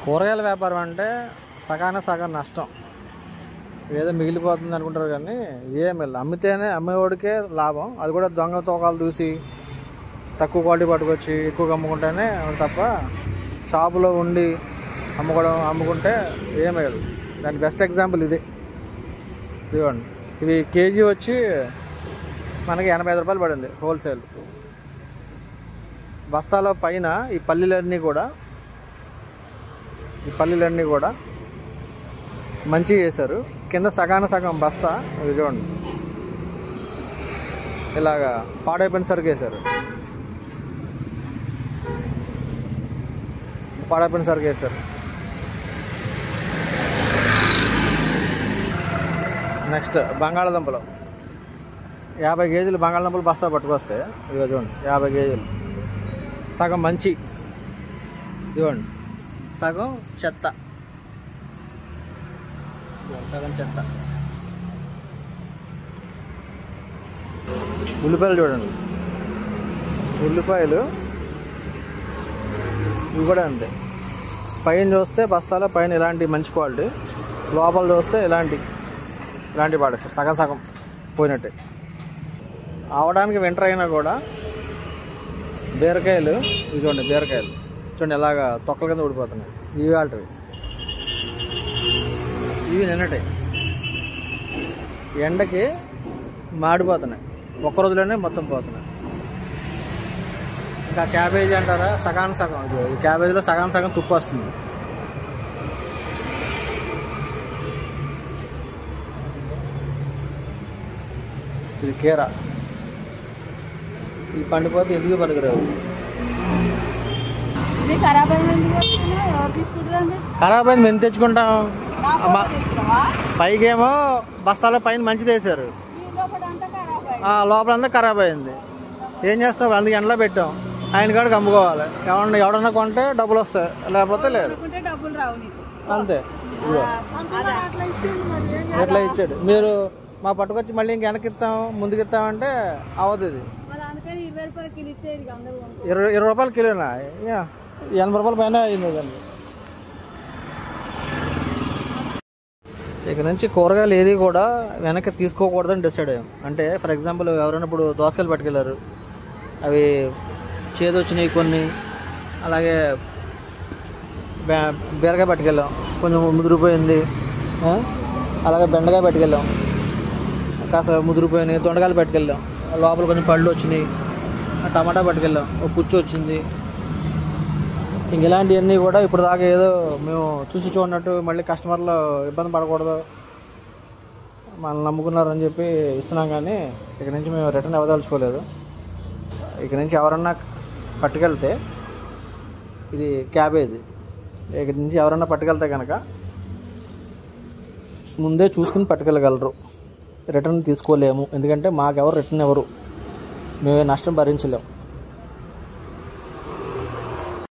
కూరగాయల వ్యాపారం అంటే సగం నష్టం. ఏదో మిగిలిపోతుంది అనుకుంటారు కానీ ఏం లేదు. అమ్మితేనే అమ్మేవాడికే లాభం. అది కూడా దొంగ తూకాలు చూసి తక్కువ క్వాలిటీ పట్టుకొచ్చి ఎక్కువగా అమ్ముకుంటేనే తప్ప షాపులో ఉండి అమ్ముకుంటే ఏమీ లేదు. దాని బెస్ట్ ఎగ్జాంపుల్ ఇది. ఇదిగోండి, ఇవి కేజీ వచ్చి మనకి 85 రూపాయలు పడింది హోల్సేల్. బస్తాలో పైన ఈ పల్లీలన్నీ కూడా మంచిగా చేశారు. కింద సగం బస్తా ఇది చూడండి ఇలాగా పాడైపోయిన సరుకు వేశారు. నెక్స్ట్ బంగాళాదుంపలు 50 కేజీలు బంగాళాదుంపలు బస్తా పట్టుకొస్తే ఇదిగో చూడండి 50 కేజీలు. సగం మంచి ఇదిగోండి, సగం చెత్త. ఉల్లిపాయలు చూడండి, ఉల్లిపాయలు ఇవి కూడా అంతే. పైన చూస్తే బస్తాలో పైన ఇలాంటి మంచి క్వాలిటీ, లోపల చూస్తే ఇలాంటి పాడేస్తారు. సగం పోయినట్టే. అవడానికి వింటర్ అయినా కూడా బీరకాయలు ఇవి చూడండి, బీరకాయలు చూడండి ఎలాగా తొక్కల కింద ఊడిపోతున్నాయి. ఇవి ఆల్టవి, ఇవి నిన్నటి ఎండకి మాడిపోతున్నాయి. ఒక్క రోజులోనే మొత్తం పోతున్నాయి. ఇంకా క్యాబేజీ అంటారా సగం ఈ క్యాబేజీలో సగం తుప్పు వస్తుంది. ఇది కీరా, ఇది పండిపోతే ఎందుకు పనికిరావు. ఖరాబ్ అయింది మేము తెచ్చుకుంటాం. పైకేమో బస్తాల పైన మంచిది వేసారు, లోపలంతా ఖరాబ్ అయింది. ఏం చేస్తాం, అందుకే ఎండలో పెట్టాం. ఆయన కాడికి అమ్ముకోవాలి. ఎవడన్నా కొంటే డబ్బులు వస్తాయి, లేకపోతే లేదు. అంతే. ఎట్లా ఇచ్చాడు మీరు మా పట్టుకొచ్చి మళ్ళీ ఇంక వెనక్కి ఇస్తాం ముందుకు ఇస్తామంటే అవ్వదు. ఇది 20 రూపాయలు కిలోనా, 80 రూపాయల పైన అయింది దాన్ని. ఇక నుంచి కూరగాయలు ఏది కూడా వెనక్కి తీసుకోకూడదని డిసైడ్ అయ్యాం. అంటే ఫర్ ఎగ్జాంపుల్ ఎవరైనా ఇప్పుడు దోసకాయలు పట్టుకెళ్ళారు, అవి చేదు వచ్చినాయి కొన్ని. అలాగే బీరకాయ పట్టుకెళ్ళాం, కొంచెం ముదిరిపోయింది. అలాగే బెండకాయ పట్టుకెళ్ళాం, కాస్త ముదిరిపోయినాయి. దొండకాయలు పట్టుకెళ్ళాం, లోపల కొంచెం పళ్ళు వచ్చినాయి. టమాటా పట్టుకెళ్ళాం, ఒక పుచ్చు వచ్చింది. ఇంక ఇలాంటివన్నీ కూడా ఇప్పుడు దాకా ఏదో మేము చూసి చూడనట్టు మళ్ళీ కస్టమర్లు ఇబ్బంది పడకూడదు, మనల్ని నమ్ముకున్నారని చెప్పి ఇస్తున్నాం. కానీ ఇక నుంచి మేము రిటర్న్ ఇవ్వదలుచుకోలేదు. ఇక నుంచి ఎవరన్నా పట్టుకెళ్తే ఇది క్యాబేజీ, ఇక నుంచి ఎవరన్నా పట్టుకెళ్తే కనుక ముందే చూసుకుని పట్టుకెళ్ళగలరు. రిటర్న్ తీసుకోలేము, ఎందుకంటే మాకెవరు రిటర్న్ ఎవరు, మేమే నష్టం భరించలేము.